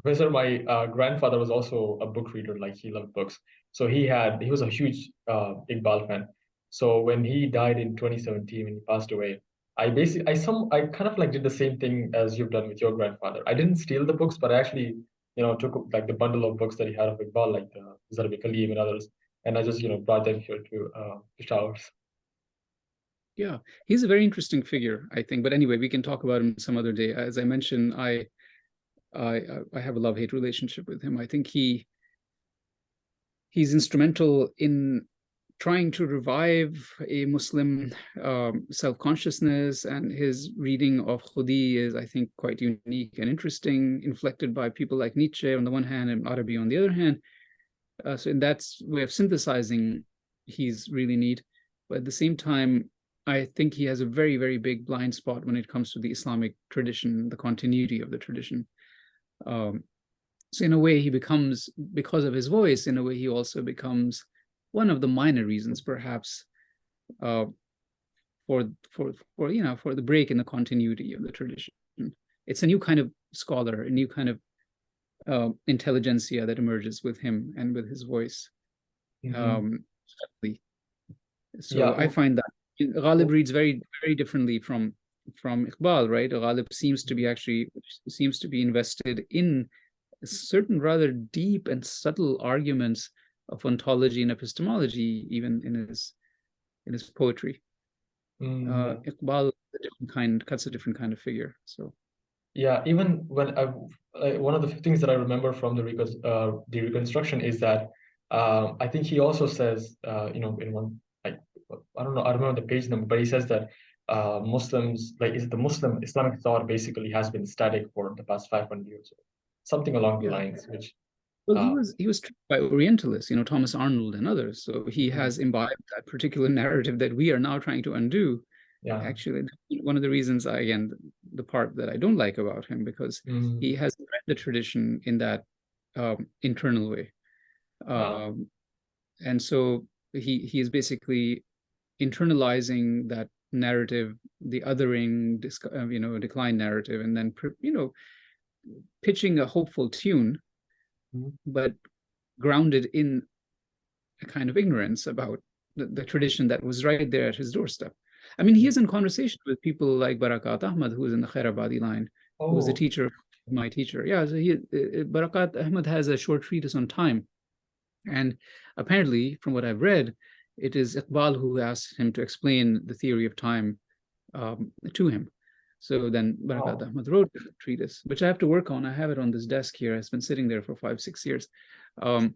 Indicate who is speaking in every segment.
Speaker 1: Professor, my grandfather was also a book reader, like he loved books. So he was a huge Iqbal fan. So when he died in 2017, when he passed away, I kind of like did the same thing as you've done with your grandfather. I didn't steal the books, but I actually, took like the bundle of books that he had of Iqbal, like the Zarbi Khalib and others, and I just, brought them here to Showers.
Speaker 2: Yeah, he's a very interesting figure, I think. But anyway, we can talk about him some other day. As I mentioned, I I have a love-hate relationship with him. I think he's instrumental in trying to revive a Muslim self-consciousness, and his reading of Khudi is, I think, quite unique and interesting, inflected by people like Nietzsche on the one hand and Arabi on the other hand. So in that way of synthesizing, he's really neat. But at the same time, I think he has a very, very big blind spot when it comes to the Islamic tradition, the continuity of the tradition. Um, so in a way, he becomes, because of his voice, in a way, he also becomes one of the minor reasons, perhaps, uh, for the break in the continuity of the tradition. It's a new kind of scholar, a new kind of intelligentsia that emerges with him and with his voice.
Speaker 1: Hmm.
Speaker 2: Um,
Speaker 1: Yeah.
Speaker 2: so I find that Ghalib reads very, very differently from Iqbal, right? Ghalib seems to be invested in certain rather deep and subtle arguments of ontology and epistemology, even in his poetry.
Speaker 1: Yeah.
Speaker 2: Iqbal is a different kind, cuts a different kind of figure. So
Speaker 1: Yeah, even when one of the things that I remember from the reconstruction is that I think he also says, in one, like, I don't know, I don't remember the page number, but he says that Muslims, like, is the Muslim Islamic thought basically has been static for the past 500 years, something along the
Speaker 2: yeah,
Speaker 1: lines, which
Speaker 2: well,
Speaker 1: uh,
Speaker 2: he was trained by Orientalists, Thomas Arnold and others. So he
Speaker 1: mhm,
Speaker 2: has imbibed that particular narrative that we are now trying to undo.
Speaker 1: yeah,
Speaker 2: Actually, one of the reasons again, the part that I don't like about him, because
Speaker 1: mm,
Speaker 2: he has read the tradition in that internal way,
Speaker 1: uh,
Speaker 2: um, and so he is basically internalizing that narrative, the othering, decline narrative, and then pitching a hopeful tune,
Speaker 1: mm,
Speaker 2: but grounded in a kind of ignorance about the tradition that was right there at his doorstep. I mean, he
Speaker 1: yeah.
Speaker 2: is in conversation with people like Barakat Ahmad, who is in the Khairabadi line, who was a
Speaker 1: Oh,
Speaker 2: teacher, my teacher. Yeah, so Barakat Ahmad has a short treatise on time. And apparently, from what I've read, it is Iqbal who asked him to explain the theory of time to him. So then Barakat
Speaker 1: wow.
Speaker 2: Ahmad wrote the treatise, which I have to work on. I have it on this desk here. It's been sitting there for 5, 6 years. Um,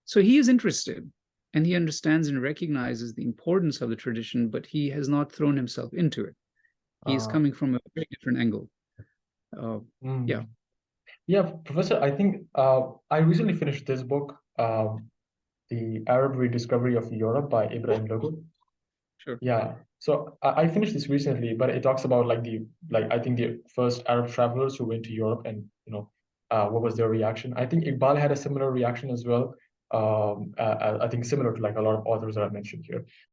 Speaker 2: so he is interested, and he understands and recognizes the importance of the tradition, but he has not thrown himself into it. He is
Speaker 1: Uh,
Speaker 2: coming from a very different angle. Uh, yeah,
Speaker 1: mm. Yeah, Professor, I think I recently finished this book, The Arab Rediscovery of Europe by Ibrahim Logo.
Speaker 2: sure.
Speaker 1: Yeah. So I finished this recently, but it talks about like I think the first Arab travelers who went to Europe and what was their reaction. I think Iqbal had a similar reaction as well. I think similar to like a lot of authors that I mentioned here.